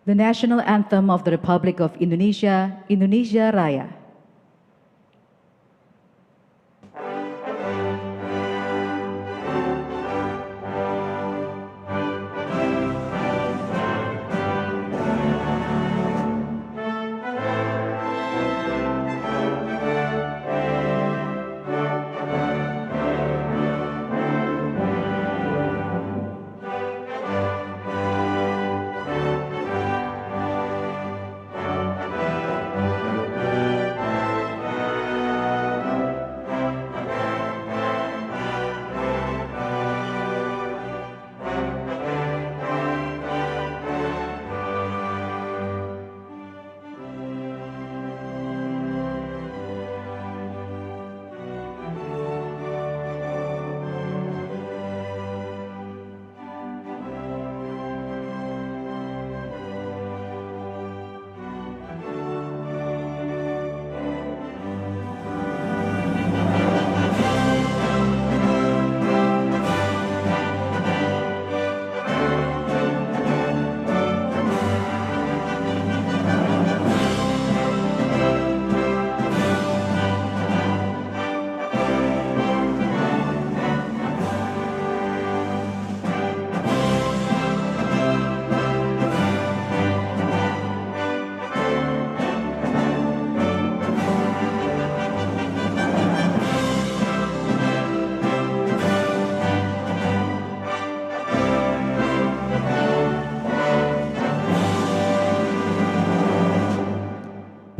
The National Anthem of the Republic of Indonesia, Indonesia Raya.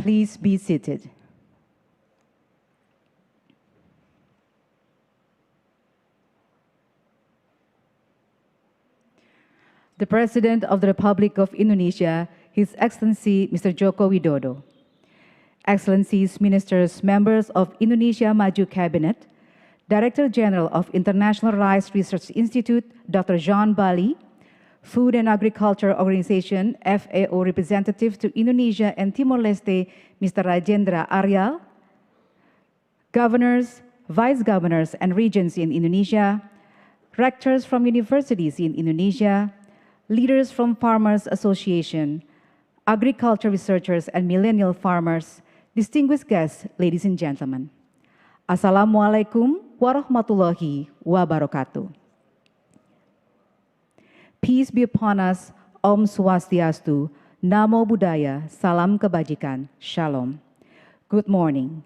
Please be seated. The President of the Republic of Indonesia, His Excellency Mr. Joko Widodo. Excellencies, Ministers, members of Indonesia Maju Cabinet, Director General of International Rice Research Institute, Dr. John Bali, Food and Agriculture Organization, FAO representative to Indonesia and Timor-Leste, Mr. Rajendra Aryal, governors, vice governors, and regents in Indonesia, rectors from universities in Indonesia, leaders from Farmers Association, agriculture researchers, and millennial farmers, distinguished guests, ladies and gentlemen. Assalamualaikum warahmatullahi wabarakatuh. Peace be upon us, Om Swastiastu, Namo Buddhaya, Salam Kebajikan, Shalom. Good morning.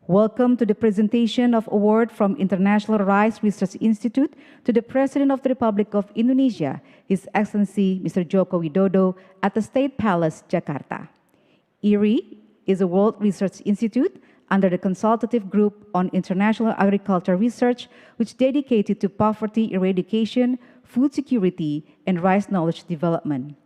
Welcome to the presentation of award from International Rice Research Institute to the President of the Republic of Indonesia, His Excellency Mr. Joko Widodo at the State Palace, Jakarta. IRI is a World Research Institute under the Consultative Group on International Agriculture Research, which dedicated to poverty eradication, food security, and rice knowledge development.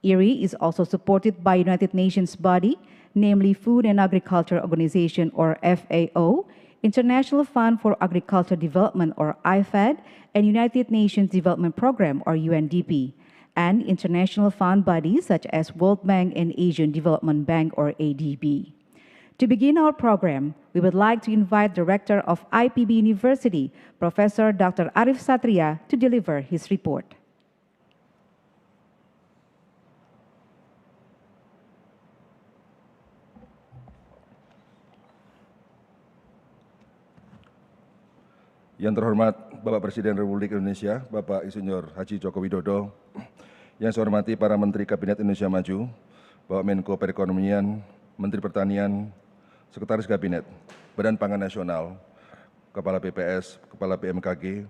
IRI is also supported by United Nations body, namely Food and Agriculture Organization, or FAO, International Fund for Agriculture Development, or IFAD, and United Nations Development Program, or UNDP, and international fund bodies such as World Bank and Asian Development Bank, or ADB. To begin our program, we would like to invite Director of IPB University, Professor Dr. Arif Satria, to deliver his report. Yang terhormat Bapak Presiden Republik Indonesia, Bapak Insinyur Haji Joko Widodo, yang saya hormati para Menteri Kabinet Indonesia Maju, Bapak Menko Perekonomian, Menteri Pertanian, Sekretaris Kabinet, Badan Pangan Nasional, Kepala BPS, Kepala BMKG,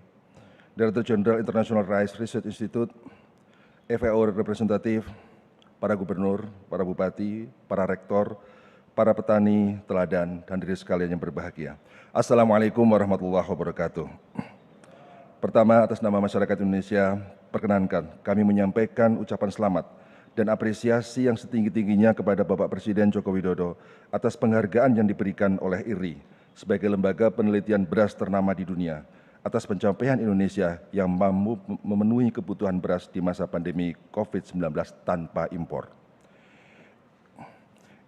Director General International Rice Research Institute, FAO representatif, para gubernur, para bupati, para rektor, para petani, teladan, dan diri sekalian yang berbahagia. Assalamualaikum warahmatullahi wabarakatuh. Pertama, atas nama masyarakat Indonesia, perkenankan kami menyampaikan ucapan selamat dan apresiasi yang setinggi-tingginya kepada Bapak Presiden Joko Widodo atas penghargaan yang diberikan oleh IRI sebagai lembaga penelitian beras ternama di dunia atas pencapaian Indonesia yang mampu memenuhi kebutuhan beras di masa pandemi COVID-19 tanpa impor.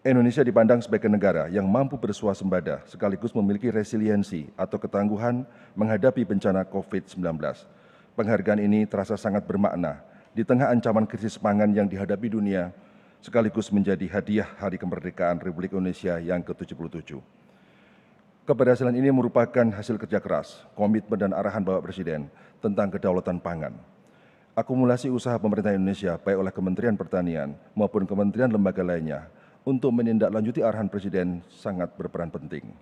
Indonesia dipandang sebagai negara yang mampu bersuasembada sekaligus memiliki resiliensi atau ketangguhan menghadapi bencana COVID-19. Penghargaan ini terasa sangat bermakna di tengah ancaman krisis pangan yang dihadapi dunia sekaligus menjadi hadiah Hari Kemerdekaan Republik Indonesia yang ke-77. Keberhasilan ini merupakan hasil kerja keras, komitmen dan arahan Bapak Presiden tentang kedaulatan pangan. Akumulasi usaha pemerintah Indonesia baik oleh Kementerian Pertanian maupun kementerian lembaga lainnya untuk menindaklanjuti arahan Presiden sangat berperan penting.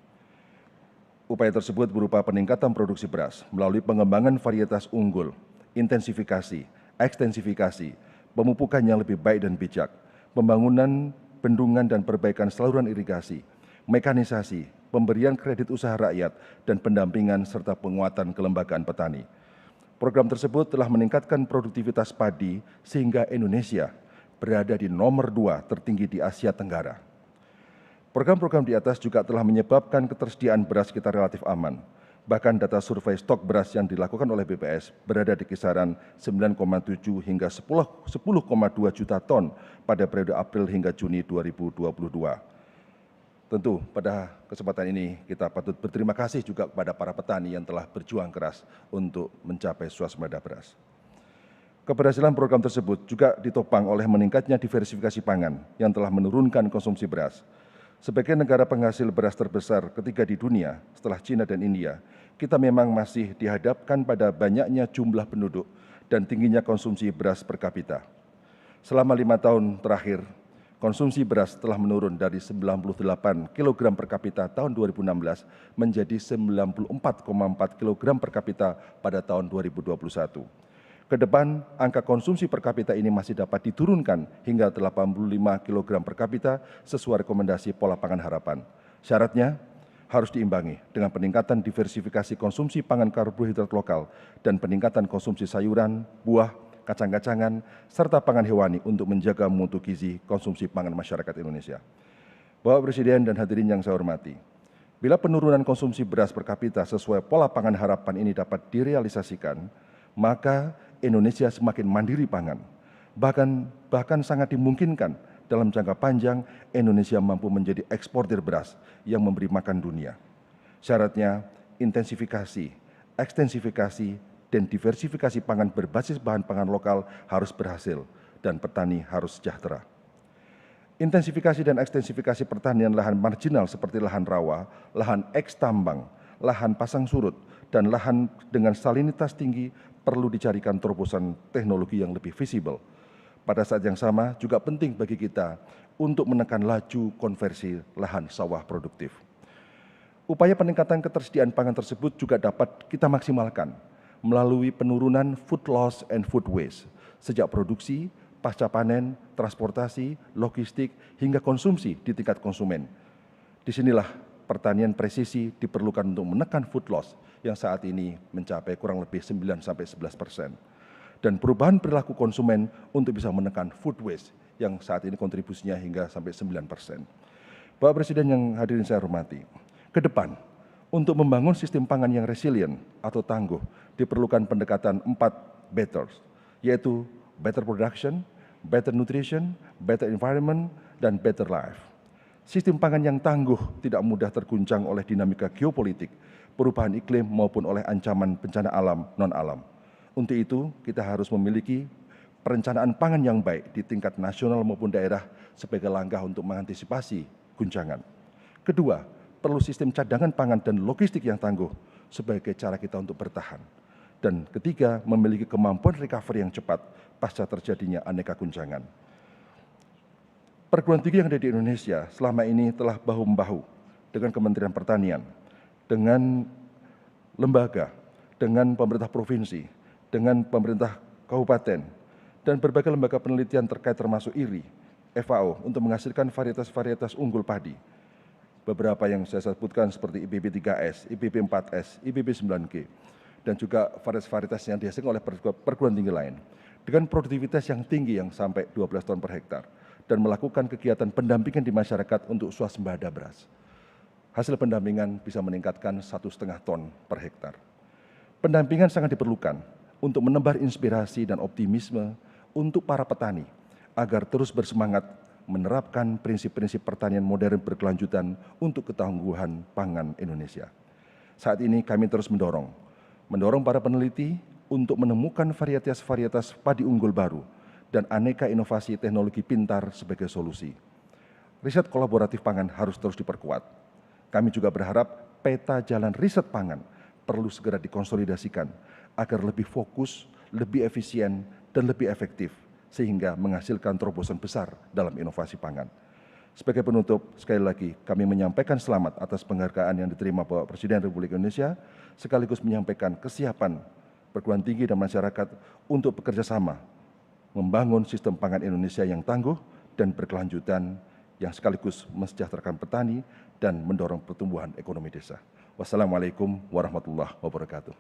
Upaya tersebut berupa peningkatan produksi beras melalui pengembangan varietas unggul, intensifikasi, ekstensifikasi, pemupukan yang lebih baik dan bijak, pembangunan bendungan dan perbaikan saluran irigasi, mekanisasi, pemberian kredit usaha rakyat, dan pendampingan serta penguatan kelembagaan petani. Program tersebut telah meningkatkan produktivitas padi sehingga Indonesia berada di nomor 2 tertinggi di Asia Tenggara. Program-program di atas juga telah menyebabkan ketersediaan beras kita relatif aman. Bahkan data survei stok beras yang dilakukan oleh BPS berada di kisaran 9,7 hingga 10,2 juta ton pada periode April hingga Juni 2022. Tentu pada kesempatan ini kita patut berterima kasih juga kepada para petani yang telah berjuang keras untuk mencapai swasembada beras. Keberhasilan program tersebut juga ditopang oleh meningkatnya diversifikasi pangan yang telah menurunkan konsumsi beras. Sebagai negara penghasil beras terbesar ketiga di dunia setelah China dan India, kita memang masih dihadapkan pada banyaknya jumlah penduduk dan tingginya konsumsi beras per kapita. Selama 5 tahun terakhir, konsumsi beras telah menurun dari 98 kg per kapita tahun 2016 menjadi 94,4 kg per kapita pada tahun 2021. Ke depan, angka konsumsi per kapita ini masih dapat diturunkan hingga 85 kg per kapita sesuai rekomendasi Pola Pangan Harapan. Syaratnya harus diimbangi dengan peningkatan diversifikasi konsumsi pangan karbohidrat lokal dan peningkatan konsumsi sayuran, buah, kacang-kacangan, serta pangan hewani untuk menjaga mutu gizi konsumsi pangan masyarakat Indonesia. Bapak Presiden dan hadirin yang saya hormati, bila penurunan konsumsi beras per kapita sesuai Pola Pangan Harapan ini dapat direalisasikan, maka Indonesia semakin mandiri pangan. Bahkan sangat dimungkinkan dalam jangka panjang Indonesia mampu menjadi eksportir beras yang memberi makan dunia. Syaratnya intensifikasi, ekstensifikasi, dan diversifikasi pangan berbasis bahan pangan lokal harus berhasil dan petani harus sejahtera. Intensifikasi dan ekstensifikasi pertanian lahan marginal seperti lahan rawa, lahan eks-tambang, lahan pasang surut, dan lahan dengan salinitas tinggi perlu dicarikan terobosan teknologi yang lebih visible. Pada saat yang sama juga penting bagi kita untuk menekan laju konversi lahan sawah produktif. Upaya peningkatan ketersediaan pangan tersebut juga dapat kita maksimalkan melalui penurunan food loss and food waste sejak produksi, pasca panen, transportasi, logistik, hingga konsumsi di tingkat konsumen. Disinilah pertanian presisi diperlukan untuk menekan food loss yang saat ini mencapai kurang lebih 9-11%. Dan perubahan perilaku konsumen untuk bisa menekan food waste yang saat ini kontribusinya hingga sampai 9%. Bapak Presiden yang hadirin saya hormati, ke depan untuk membangun sistem pangan yang resilient atau tangguh diperlukan pendekatan 4 betters, yaitu better production, better nutrition, better environment, dan better life. Sistem pangan yang tangguh tidak mudah terguncang oleh dinamika geopolitik, perubahan iklim maupun oleh ancaman bencana alam non-alam. Untuk itu, kita harus memiliki perencanaan pangan yang baik di tingkat nasional maupun daerah sebagai langkah untuk mengantisipasi guncangan. Kedua, perlu sistem cadangan pangan dan logistik yang tangguh sebagai cara kita untuk bertahan. Dan ketiga, memiliki kemampuan recovery yang cepat pasca terjadinya aneka guncangan. Perguruan tinggi yang ada di Indonesia selama ini telah bahu-membahu dengan Kementerian Pertanian, dengan lembaga, dengan pemerintah provinsi, dengan pemerintah kabupaten, dan berbagai lembaga penelitian terkait termasuk IRI, FAO untuk menghasilkan varietas-varietas unggul padi. Beberapa yang saya sebutkan seperti IPB 3S, IPB 4S, IPB 9G, dan juga varietas-varietas yang dihasilkan oleh perguruan tinggi lain dengan produktivitas yang tinggi yang sampai 12 ton per hektar dan melakukan kegiatan pendampingan di masyarakat untuk swasembada beras. Hasil pendampingan bisa meningkatkan 1,5 ton per hektar. Pendampingan sangat diperlukan untuk menebar inspirasi dan optimisme untuk para petani agar terus bersemangat menerapkan prinsip-prinsip pertanian modern berkelanjutan untuk ketangguhan pangan Indonesia. Saat ini kami terus mendorong para peneliti untuk menemukan varietas-varietas padi unggul baru dan aneka inovasi teknologi pintar sebagai solusi. Riset kolaboratif pangan harus terus diperkuat. Kami juga berharap peta jalan riset pangan perlu segera dikonsolidasikan agar lebih fokus, lebih efisien, dan lebih efektif, sehingga menghasilkan terobosan besar dalam inovasi pangan. Sebagai penutup, sekali lagi kami menyampaikan selamat atas penghargaan yang diterima Bapak Presiden Republik Indonesia, sekaligus menyampaikan kesiapan perguruan tinggi dan masyarakat untuk bekerja sama membangun sistem pangan Indonesia yang tangguh dan berkelanjutan, yang sekaligus mensejahterakan petani dan mendorong pertumbuhan ekonomi desa. Wassalamualaikum warahmatullahi wabarakatuh.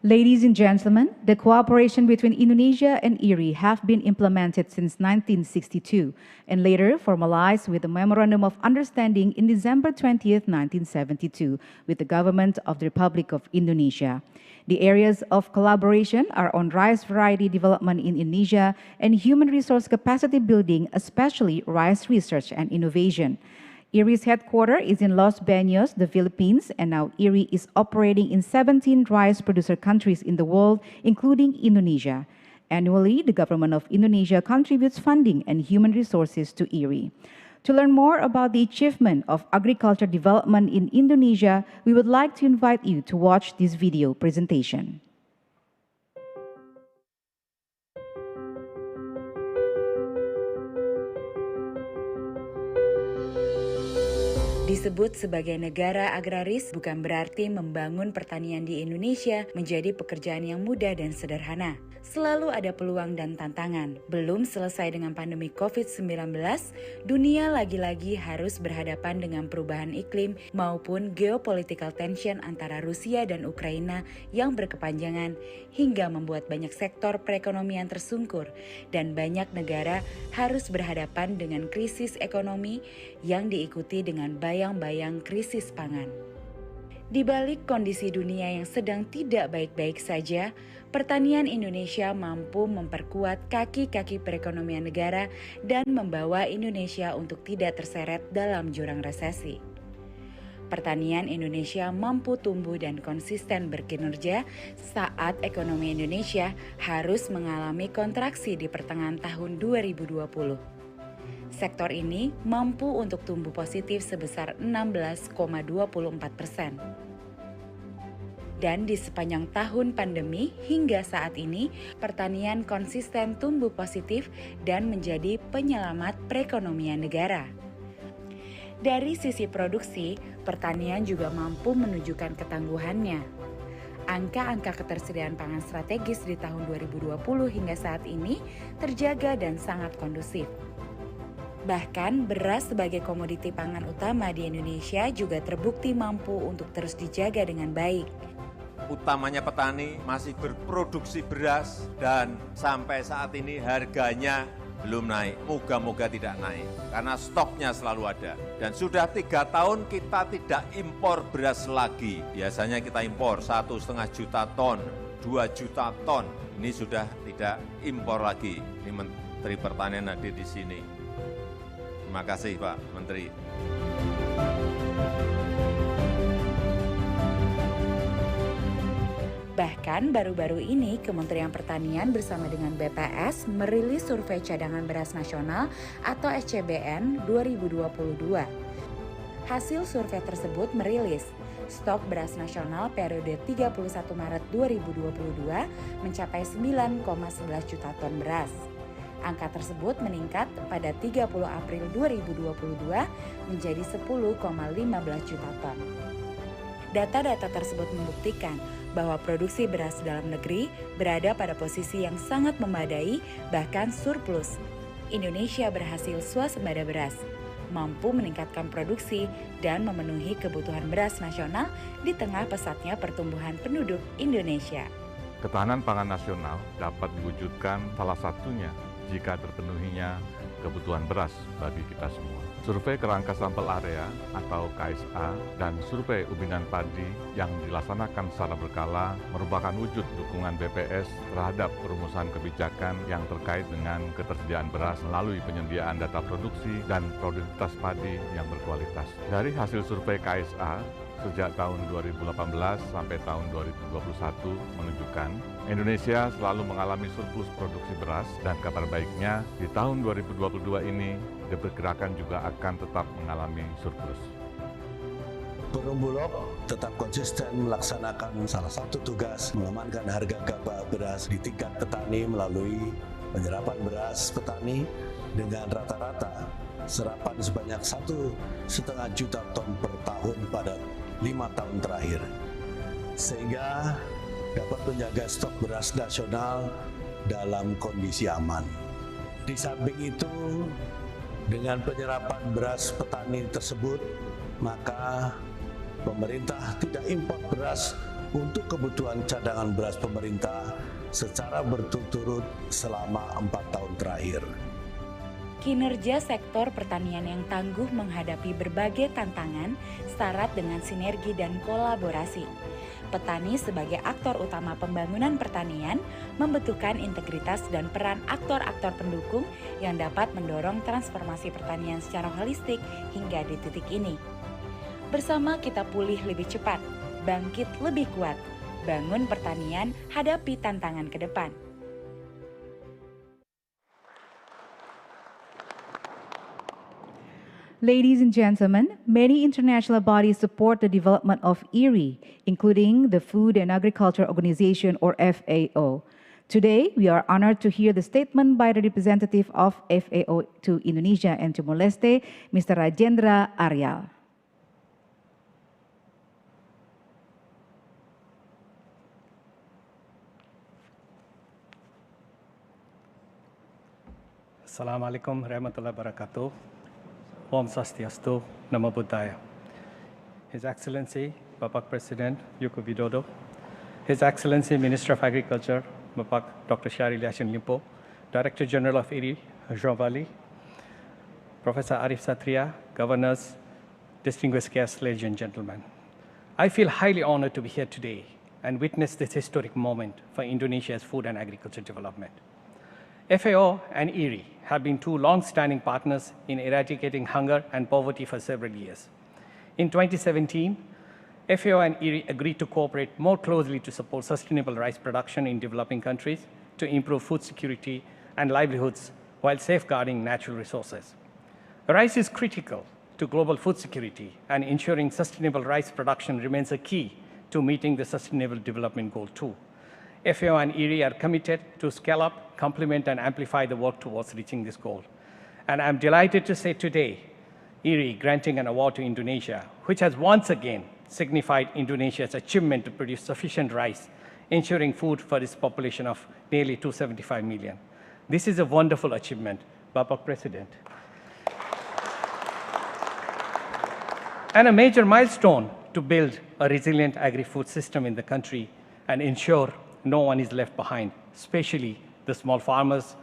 Ladies and gentlemen, the cooperation between Indonesia and IRI have been implemented since 1962 and later formalized with the Memorandum of Understanding in December 20th, 1972 with the Government of the Republic of Indonesia. The areas of collaboration are on rice variety development in Indonesia and human resource capacity building, especially rice research and innovation. IRI's headquarters is in Los Baños, the Philippines, and now IRI is operating in 17 rice producer countries in the world, including Indonesia. Annually, the government of Indonesia contributes funding and human resources to IRI. To learn more about the achievement of agriculture development in Indonesia, we would like to invite you to watch this video presentation. Disebut sebagai negara agraris bukan berarti membangun pertanian di Indonesia menjadi pekerjaan yang mudah dan sederhana. Selalu ada peluang dan tantangan. Belum selesai dengan pandemi COVID-19, dunia lagi-lagi harus berhadapan dengan perubahan iklim maupun geopolitical tension antara Rusia dan Ukraina yang berkepanjangan hingga membuat banyak sektor perekonomian tersungkur dan banyak negara harus berhadapan dengan krisis ekonomi yang diikuti dengan bayang-bayang krisis pangan. Di balik kondisi dunia yang sedang tidak baik-baik saja, pertanian Indonesia mampu memperkuat kaki-kaki perekonomian negara dan membawa Indonesia untuk tidak terseret dalam jurang resesi. Pertanian Indonesia mampu tumbuh dan konsisten berkinerja saat ekonomi Indonesia harus mengalami kontraksi di pertengahan tahun 2020. Sektor ini mampu untuk tumbuh positif sebesar 16,24%. Dan di sepanjang tahun pandemi hingga saat ini, pertanian konsisten tumbuh positif dan menjadi penyelamat perekonomian negara. Dari sisi produksi, pertanian juga mampu menunjukkan ketangguhannya. Angka-angka ketersediaan pangan strategis di tahun 2020 hingga saat ini terjaga dan sangat kondusif. Bahkan beras sebagai komoditi pangan utama di Indonesia juga terbukti mampu untuk terus dijaga dengan baik. Utamanya petani masih berproduksi beras dan sampai saat ini harganya belum naik. Moga-moga tidak naik karena stoknya selalu ada. Dan sudah 3 tahun kita tidak impor beras lagi. Biasanya kita impor 1,5 juta ton, 2 juta ton. Ini sudah tidak impor lagi. Ini Menteri Pertanian hadir di sini. Terima kasih Pak Menteri. Bahkan baru-baru ini Kementerian Pertanian bersama dengan BPS merilis survei cadangan beras nasional atau SCBN 2022. Hasil survei tersebut merilis stok beras nasional periode 31 Maret 2022 mencapai 9,11 juta ton beras. Angka tersebut meningkat pada 30 April 2022 menjadi 10,15 juta ton. Data-data tersebut membuktikan bahwa produksi beras dalam negeri berada pada posisi yang sangat memadai, bahkan surplus. Indonesia berhasil swasembada beras, mampu meningkatkan produksi dan memenuhi kebutuhan beras nasional di tengah pesatnya pertumbuhan penduduk Indonesia. Ketahanan pangan nasional dapat diwujudkan salah satunya jika terpenuhinya kebutuhan beras bagi kita semua. Survei kerangka sampel area atau KSA dan survei ubingan padi yang dilaksanakan secara berkala merupakan wujud dukungan BPS terhadap perumusan kebijakan yang terkait dengan ketersediaan beras melalui penyediaan data produksi dan produktivitas padi yang berkualitas. Dari hasil survei KSA, sejak tahun 2018 sampai tahun 2021 menunjukkan Indonesia selalu mengalami surplus produksi beras dan kabar baiknya di tahun 2022 ini diperkirakan juga akan tetap mengalami surplus. Perumbulok tetap konsisten melaksanakan salah satu tugas mengamankan harga gabah beras di tingkat petani melalui penyerapan beras petani dengan rata-rata serapan sebanyak 1,5 juta ton per tahun pada 5 tahun terakhir, sehingga dapat menjaga stok beras nasional dalam kondisi aman. Di samping itu, dengan penyerapan beras petani tersebut, maka pemerintah tidak impor beras untuk kebutuhan cadangan beras pemerintah secara berturut-turut selama 4 tahun terakhir. Kinerja sektor pertanian yang tangguh menghadapi berbagai tantangan syarat dengan sinergi dan kolaborasi. Petani sebagai aktor utama pembangunan pertanian membutuhkan integritas dan peran aktor-aktor pendukung yang dapat mendorong transformasi pertanian secara holistik hingga di titik ini. Bersama kita pulih lebih cepat, bangkit lebih kuat, bangun pertanian, hadapi tantangan ke depan. Ladies and gentlemen, many international bodies support the development of IRRI, including the Food and Agriculture Organization, or FAO. Today, we are honored to hear the statement by the representative of FAO to Indonesia and Timor-Leste, Mr. Rajendra Aryal. Assalamualaikum warahmatullahi wabarakatuh. Om Swastiastu, Namo Buddhaya. His Excellency, Bapak Presiden Joko Widodo, His Excellency Minister of Agriculture, Bapak Dr. Syahril Yassin Limpo, Director General of IRRI, Jean Valli, Professor Arif Satria, Governors, distinguished guests, ladies and gentlemen. I feel highly honored to be here today and witness this historic moment for Indonesia's food and agriculture development. FAO and IRRI have been two long-standing partners in eradicating hunger and poverty for several years. In 2017, FAO and IRRI agreed to cooperate more closely to support sustainable rice production in developing countries to improve food security and livelihoods while safeguarding natural resources. Rice is critical to global food security, and ensuring sustainable rice production remains a key to meeting the Sustainable Development Goal 2. FAO and IRRI are committed to scale up, complement, and amplify the work towards reaching this goal. And I'm delighted to say today, IRRI granting an award to Indonesia, which has once again signified Indonesia's achievement to produce sufficient rice, ensuring food for its population of nearly 275 million. This is a wonderful achievement, Bapak President. And a major milestone to build a resilient agri-food system in the country and ensure no one is left behind, especially the small farmers,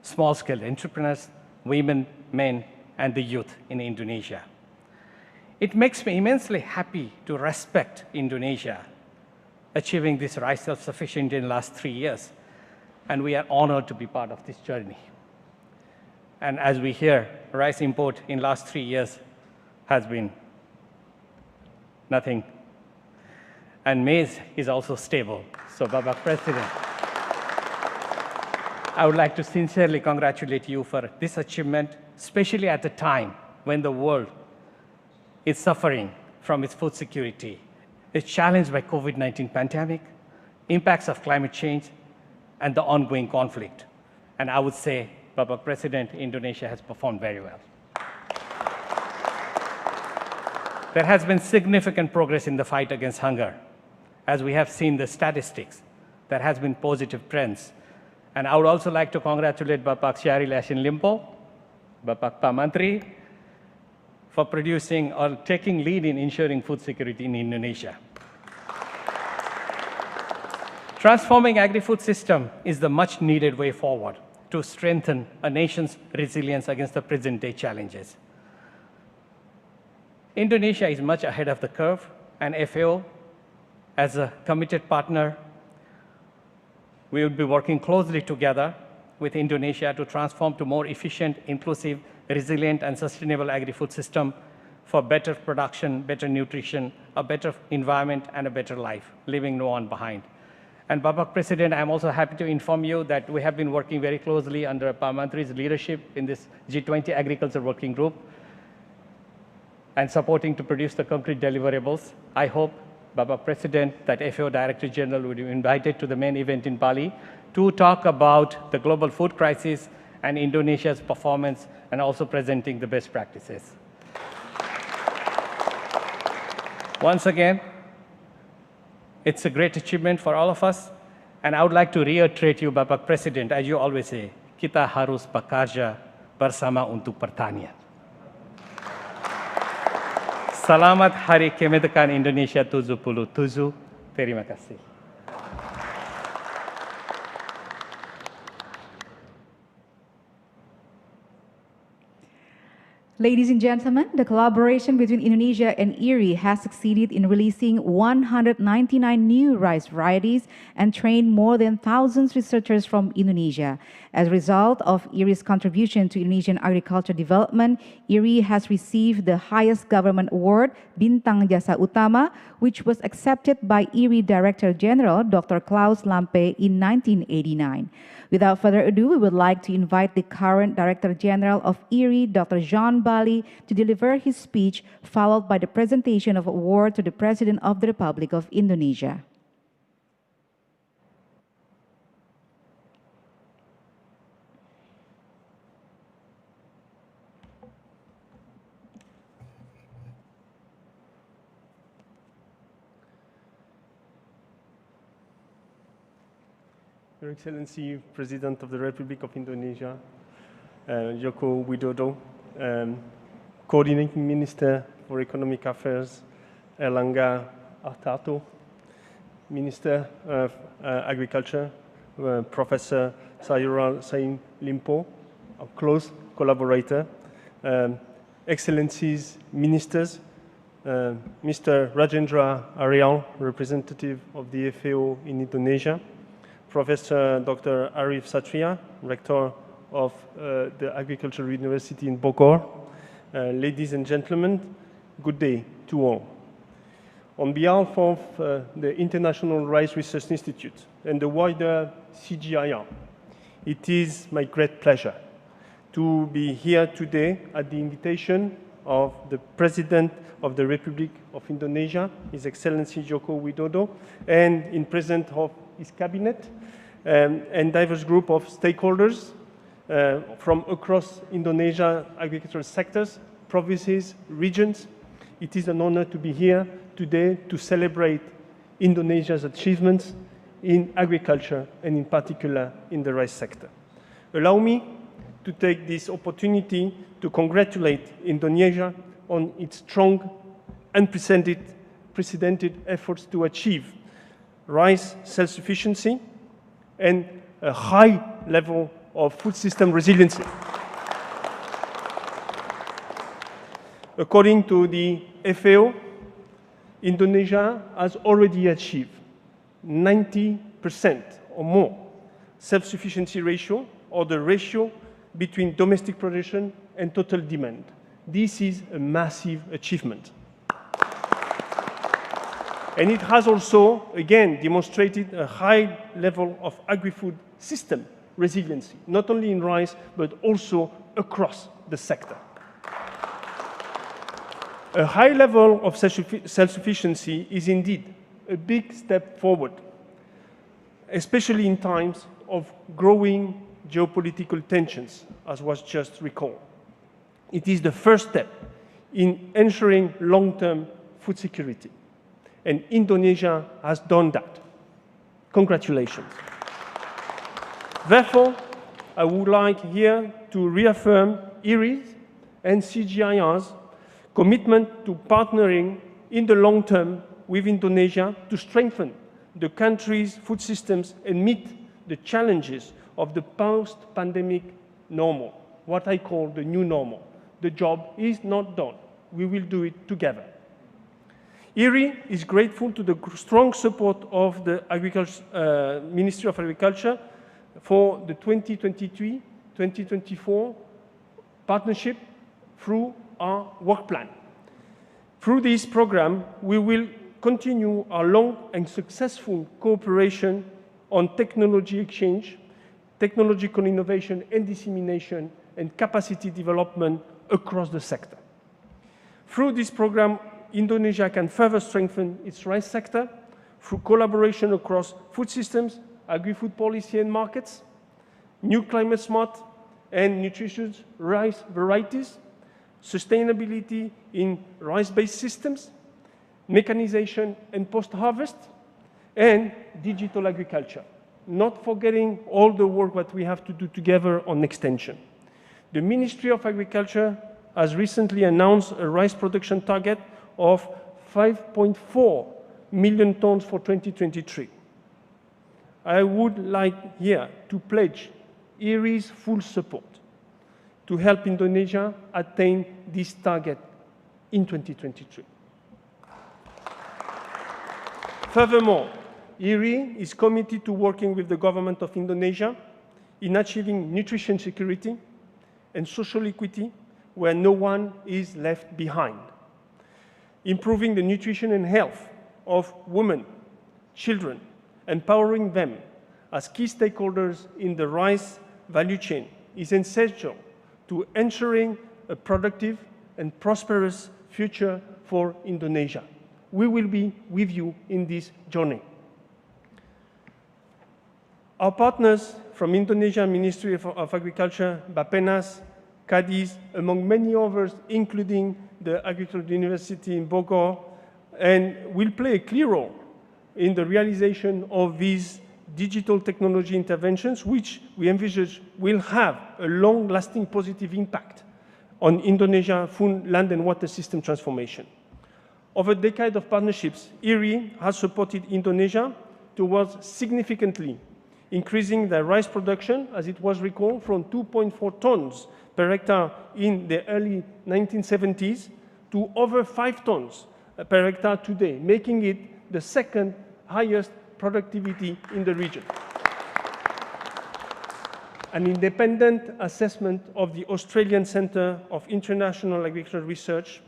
small-scale entrepreneurs, women, men, and the youth in Indonesia. It makes me immensely happy to respect Indonesia achieving this rice self-sufficiency in the last 3 years, and we are honored to be part of this journey. And as we hear, rice import in the last 3 years has been nothing. And maize is also stable. So, Bapak President, I would like to sincerely congratulate you for this achievement, especially at a time when the world is suffering from its food security. It's challenged by COVID-19 pandemic, impacts of climate change, and the ongoing conflict. And I would say, Bapak President, Indonesia has performed very well. There has been significant progress in the fight against hunger. As we have seen the statistics, there has been positive trends. And I would also like to congratulate Bapak Syahril Yassin Limpo, Bapak Pak Menteri, for producing or taking lead in ensuring food security in Indonesia. Transforming agri-food system is the much needed way forward. to strengthen a nation's resilience against the present-day challenges. Indonesia is much ahead of the curve, and FAO, as a committed partner, we will be working closely together with Indonesia to transform to more efficient, inclusive, resilient, and sustainable agri-food system for better production, better nutrition, a better environment, and a better life, leaving no one behind. And Bapak President, I'm also happy to inform you that we have been working very closely under Pak Mantri's leadership in this G20 Agriculture Working Group and supporting to produce the concrete deliverables. I hope, Bapak President, that FAO Director General will be invited to the main event in Bali to talk about the global food crisis and Indonesia's performance, and also presenting the best practices. Once again, it's a great achievement for all of us, and I would like to reiterate you, Bapak President, as you always say, kita harus bekerja bersama untuk pertanian. Selamat Hari Kemerdekaan Indonesia 77. Terima kasih. Ladies and gentlemen, the collaboration between Indonesia and IRRI has succeeded in releasing 199 new rice varieties and trained more than thousands researchers from Indonesia. As a result of IRRI's contribution to Indonesian agriculture development, IRRI has received the highest government award, Bintang Jasa Utama, which was accepted by IRRI Director General Dr. Klaus Lampe in 1989. Without further ado, we would like to invite the current Director General of IRRI, Dr. John Bali, to deliver his speech, followed by the presentation of award to the President of the Republic of Indonesia. Your Excellency, President of the Republic of Indonesia, Joko Widodo, Coordinating Minister for Economic Affairs, Erlangga Hartarto, Minister of Agriculture, Professor Saiful Said Limpo, a close collaborator, Excellencies, Ministers, Mr. Rajendra Aryal, representative of the FAO in Indonesia, Professor Dr. Arif Satria, Rector of the Agricultural University in Bogor. Ladies and gentlemen, good day to all. On behalf of the International Rice Research Institute and the wider CGIAR, it is my great pleasure to be here today at the invitation of the President of the Republic of Indonesia, His Excellency Joko Widodo, and in presence of his cabinet and diverse group of stakeholders from across Indonesia agricultural sectors, provinces, regions. It is an honor to be here today to celebrate Indonesia's achievements in agriculture and in particular in the rice sector. Allow me to take this opportunity to congratulate Indonesia on its strong, unprecedented efforts to achieve rice self-sufficiency and a high level of food system resiliency. According to the FAO, Indonesia has already achieved 90% or more self-sufficiency ratio, or the ratio between domestic production and total demand. This is a massive achievement. And it has also, again, demonstrated a high level of agri-food system resiliency, not only in rice, but also across the sector. A high level of self-sufficiency is indeed a big step forward, especially in times of growing geopolitical tensions, as was just recalled. It is the first step in ensuring long-term food security. And Indonesia has done that. Congratulations. Therefore, I would like here to reaffirm IRRI's and CGIAR's commitment to partnering in the long term with Indonesia to strengthen the country's food systems and meet the challenges of the post-pandemic normal, what I call the new normal. The job is not done. We will do it together. IRRI is grateful to the strong support of the Ministry of Agriculture for the 2023-2024 partnership through our work plan. Through this program, we will continue our long and successful cooperation on technology exchange, technological innovation and dissemination, and capacity development across the sector. Through this program, Indonesia can further strengthen its rice sector through collaboration across food systems, agri-food policy and markets, new climate-smart and nutritious rice varieties, sustainability in rice-based systems, mechanization and post-harvest, and digital agriculture, not forgetting all the work that we have to do together on extension. The Ministry of Agriculture has recently announced a rice production target of 5.4 million tons for 2023. I would like here to pledge IRRI's full support to help Indonesia attain this target in 2023. Furthermore, IRRI is committed to working with the government of Indonesia in achieving nutrition security and social equity where no one is left behind, improving the nutrition and health of women, children, empowering them as key stakeholders in the rice value chain is essential to ensuring a productive and prosperous future for Indonesia. We will be with you in this journey. Our partners from Indonesia Ministry of Agriculture, Bappenas, Cadiz, among many others, including the Agricultural University in Bogor, and will play a clear role in the realization of these digital technology interventions, which we envisage will have a long-lasting positive impact on Indonesia food, land, and water system transformation. Over a decade of partnerships, IRRI has supported Indonesia towards significantly increasing their rice production, as it was recalled, from 2.4 tons per hectare in the early 1970s to over 5 tons per hectare today, making it the second highest productivity in the region. An independent assessment of the Australian Centre of International Agricultural Research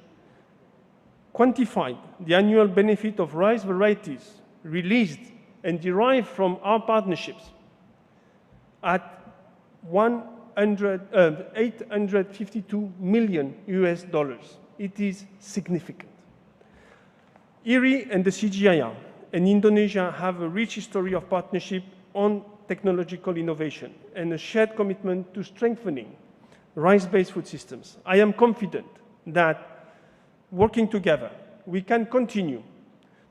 quantified the annual benefit of rice varieties released and derived from our partnerships at $852 million US. It is significant. IRRI and the CGIAR and Indonesia have a rich history of partnership on technological innovation and a shared commitment to strengthening rice-based food systems. I am confident that working together, we can continue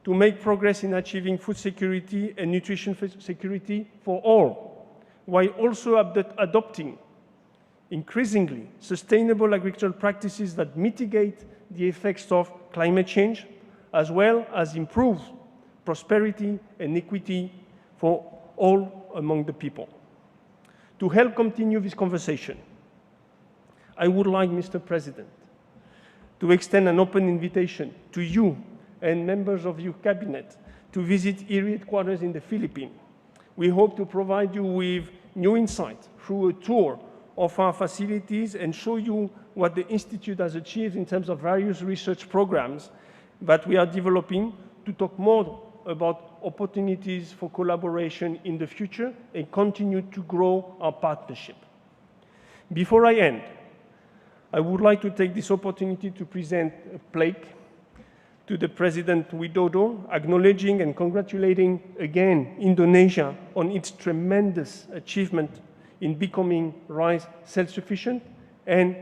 to make progress in achieving food security and nutrition security for all, while also adopting increasingly sustainable agricultural practices that mitigate the effects of climate change, as well as improve prosperity and equity for all among the people. To help continue this conversation, I would like, Mr. President, to extend an open invitation to you and members of your cabinet to visit IRRI headquarters in the Philippines. We hope to provide you with new insight through a tour of our facilities and show you what the Institute has achieved in terms of various research programs that we are developing to talk more about opportunities for collaboration in the future and continue to grow our partnership. Before I end, I would like to take this opportunity to present a plaque to the President Widodo, acknowledging and congratulating again Indonesia on its tremendous achievement in becoming rice self-sufficient and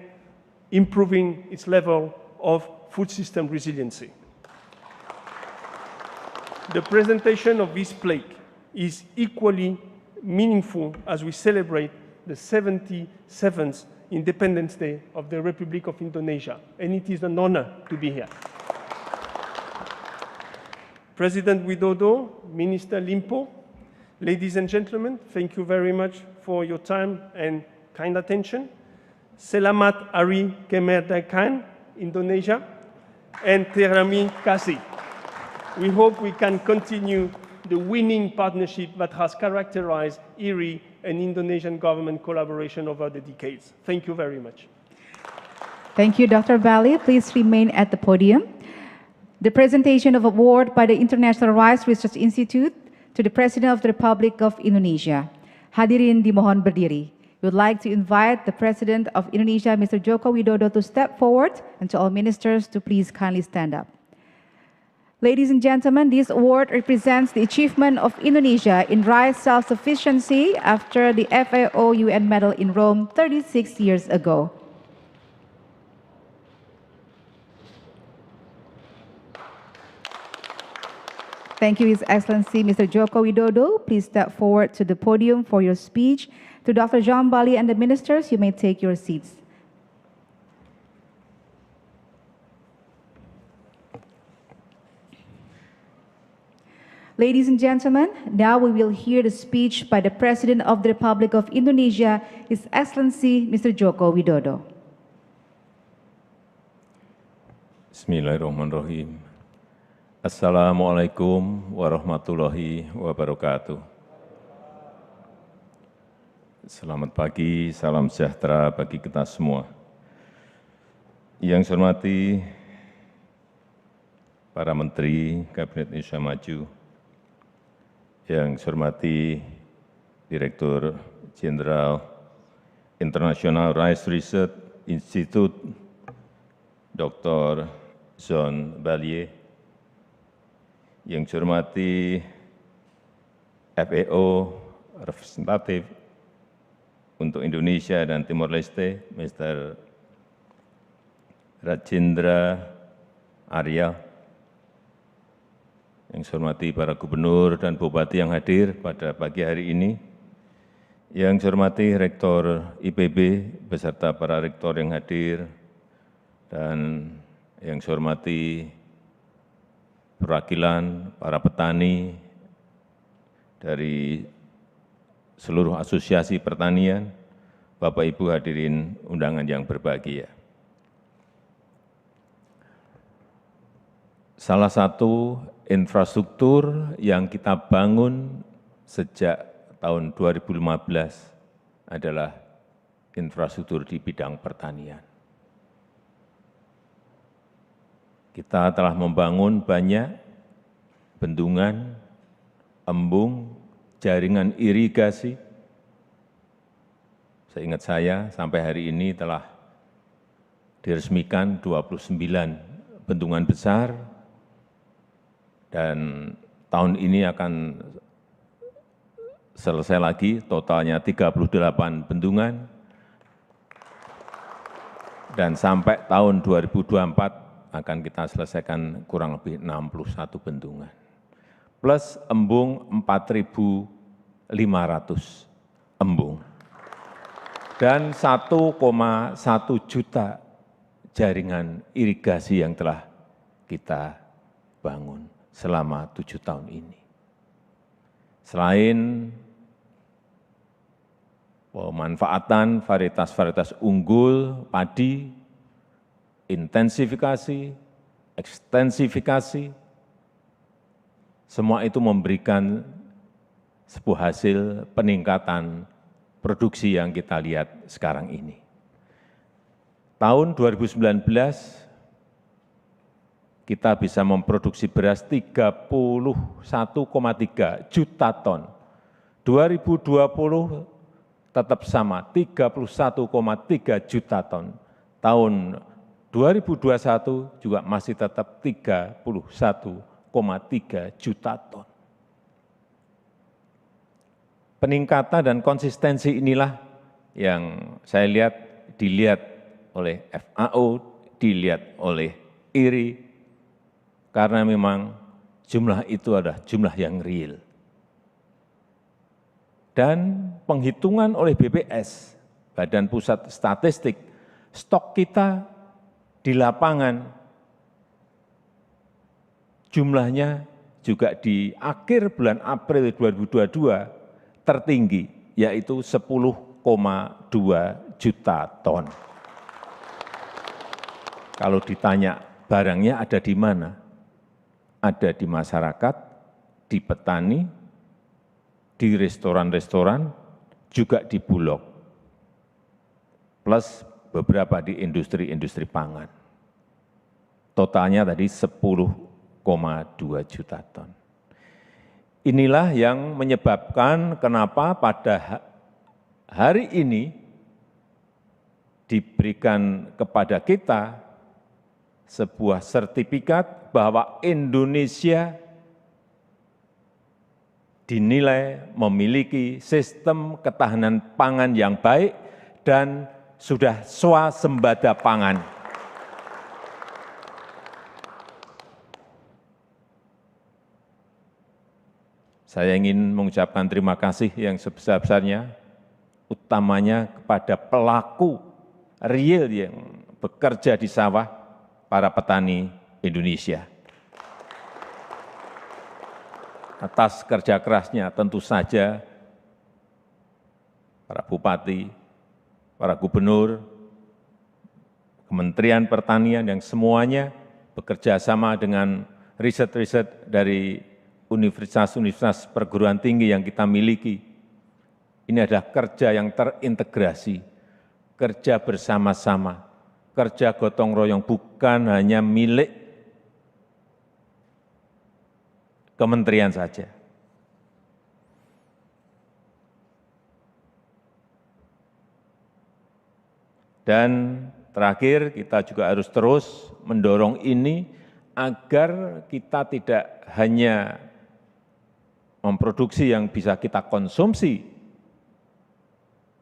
improving its level of food system resiliency. The presentation of this plaque is equally meaningful as we celebrate the 77th Independence Day of the Republic of Indonesia, and it is an honor to be here. President Widodo, Minister Limpo, ladies and gentlemen, thank you very much for your time and kind attention. Selamat Hari Kemerdekaan Indonesia and Terima kasih. We hope we can continue the winning partnership that has characterized IRI and Indonesian government collaboration over the decades. Thank you very much. Thank you, Dr. Bali. Please remain at the podium. The presentation of award by the International Rice Research Institute to the President of the Republic of Indonesia. Hadirin dimohon berdiri. We would like to invite the President of Indonesia, Mr. Joko Widodo, to step forward, and to all ministers to please kindly stand up. Ladies and gentlemen, this award represents the achievement of Indonesia in rice self-sufficiency after the FAO UN medal in Rome 36 years ago. Thank you, His Excellency Mr. Joko Widodo. Please step forward to the podium for your speech. To Dr. John Bali and the ministers, you may take your seats. Ladies and gentlemen, now we will hear the speech by the President of the Republic of Indonesia, His Excellency Mr. Joko Widodo. Bismillahirrahmanirrahim. Assalamualaikum warahmatullahi wabarakatuh. Selamat pagi, salam sejahtera bagi kita semua. Yang saya hormati para Menteri Kabinet Indonesia Maju, yang saya hormati Direktur Jenderal International Rice Research Institute, Dr. John Bali, yang saya hormati FAO representatif untuk Indonesia dan Timor Leste, Mr. Rajendra Arya, yang saya hormati para gubernur dan bupati yang hadir pada pagi hari ini, yang saya hormati Rektor IPB beserta para rektor yang hadir, dan yang saya hormati perwakilan para petani dari seluruh asosiasi pertanian, Bapak Ibu hadirin undangan yang berbahagia. Salah satu infrastruktur yang kita bangun sejak tahun 2015 adalah infrastruktur di bidang pertanian. Kita telah membangun banyak bendungan, embung, jaringan irigasi. Seingat saya, sampai hari ini telah diresmikan 29 bendungan besar, dan tahun ini akan selesai lagi, totalnya 38 bendungan, dan sampai tahun 2024 akan kita selesaikan kurang lebih 61 bendungan. Plus embung 4.500 embung. Dan 1,1 juta jaringan irigasi yang telah kita bangun selama 7 tahun ini. Selain pemanfaatan varietas-varietas unggul padi, intensifikasi, ekstensifikasi, semua itu memberikan sebuah hasil peningkatan produksi yang kita lihat sekarang ini. Tahun 2019, kita bisa memproduksi beras 31,3 juta ton. 2020 tetap sama, 31,3 juta ton. Tahun 2021 juga masih tetap 31,3 juta ton. Peningkatan dan konsistensi inilah yang saya lihat, dilihat oleh FAO, dilihat oleh IRI, karena memang jumlah itu adalah jumlah yang real. Dan penghitungan oleh BPS, Badan Pusat Statistik, stok kita di lapangan jumlahnya juga di akhir bulan April 2022 tertinggi, yaitu 10,2 juta ton. Kalau ditanya barangnya ada di mana? Ada di masyarakat, di petani, di restoran-restoran, juga di Bulog, plus beberapa di industri-industri pangan. Totalnya tadi 10,2 juta ton. Inilah yang menyebabkan kenapa pada hari ini diberikan kepada kita sebuah sertifikat bahwa Indonesia dinilai memiliki sistem ketahanan pangan yang baik dan sudah swasembada pangan. Saya ingin mengucapkan terima kasih yang sebesar-besarnya, utamanya kepada pelaku real yang bekerja di sawah, para petani Indonesia. Atas kerja kerasnya tentu saja para bupati, para gubernur, Kementerian Pertanian yang semuanya bekerja sama dengan riset-riset dari universitas-universitas perguruan tinggi yang kita miliki. Ini adalah kerja yang terintegrasi, kerja bersama-sama, kerja gotong royong, bukan hanya milik kementerian saja. Dan terakhir, kita juga harus terus mendorong ini agar kita tidak hanya memproduksi yang bisa kita konsumsi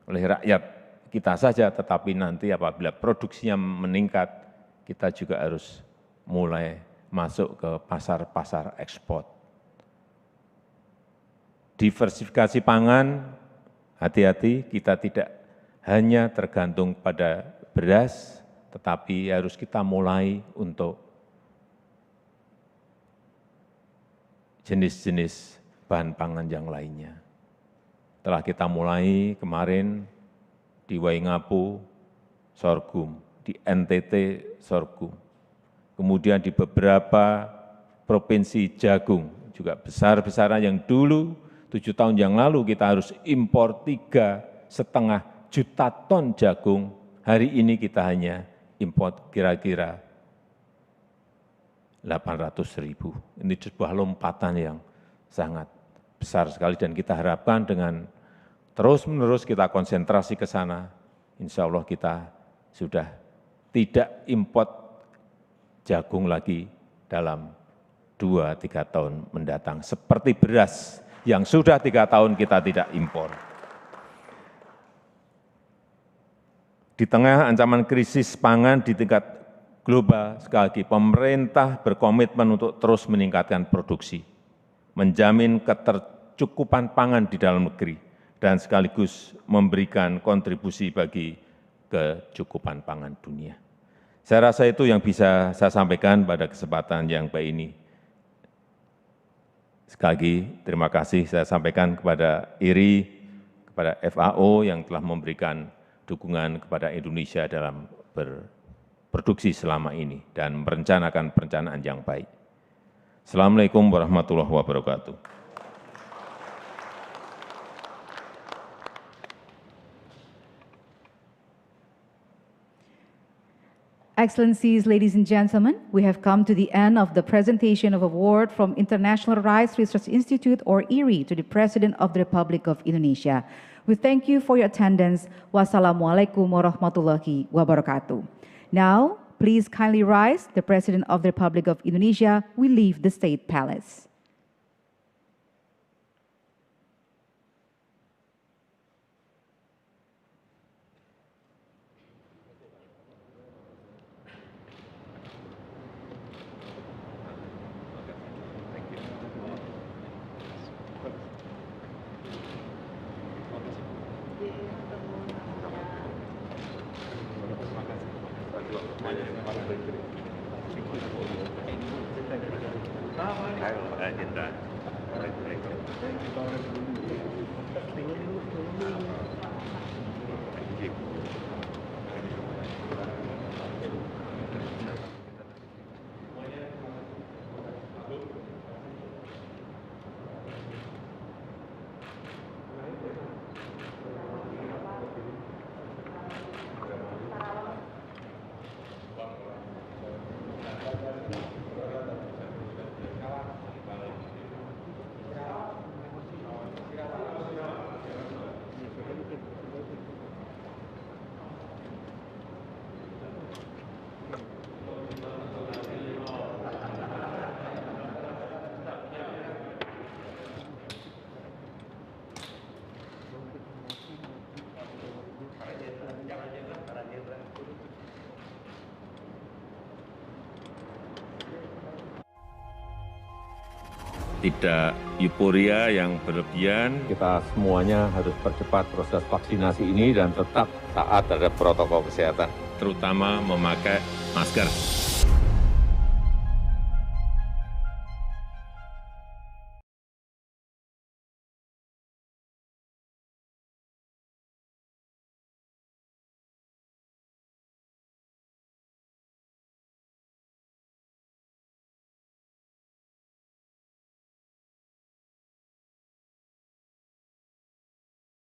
oleh rakyat kita saja, tetapi nanti apabila produksinya meningkat, kita juga harus mulai masuk ke pasar-pasar ekspor. Diversifikasi pangan, hati-hati, kita tidak hanya tergantung pada beras, tetapi harus kita mulai untuk jenis-jenis bahan pangan yang lainnya. Telah kita mulai kemarin di Waingapu, sorghum, di NTT, sorghum. Kemudian di beberapa provinsi jagung, juga besar-besaran yang dulu 7 tahun yang lalu kita harus impor 3,5 juta ton jagung, hari ini kita hanya impor kira-kira 800.000. Ini sebuah lompatan yang sangat besar sekali dan kita harapkan dengan terus-menerus kita konsentrasi ke sana, insya Allah kita sudah tidak import jagung lagi dalam 2-3 tahun mendatang. Seperti beras yang sudah 3 tahun kita tidak impor. Di tengah ancaman krisis pangan di tingkat global, sekali lagi pemerintah berkomitmen untuk terus meningkatkan produksi, menjamin ketercukupan pangan di dalam negeri, dan sekaligus memberikan kontribusi bagi kecukupan pangan dunia. Saya rasa itu yang bisa saya sampaikan pada kesempatan yang baik ini. Sekali lagi terima kasih saya sampaikan kepada IRI, kepada FAO yang telah memberikan dukungan kepada Indonesia dalam berproduksi selama ini dan merencanakan perencanaan yang baik. Assalamualaikum warahmatullahi wabarakatuh. Excellencies, ladies and gentlemen, we have come to the end of the presentation of award from International Rice Research Institute, or IRI, to the President of the Republic of Indonesia. We thank you for your attendance. Wassalamualaikum warahmatullahi wabarakatuh. Now, please kindly rise. The President of the Republic of Indonesia will leave the State Palace. Tidak euforia yang berlebihan. Kita semuanya harus percepat proses vaksinasi ini dan tetap taat terhadap protokol kesehatan, terutama memakai masker.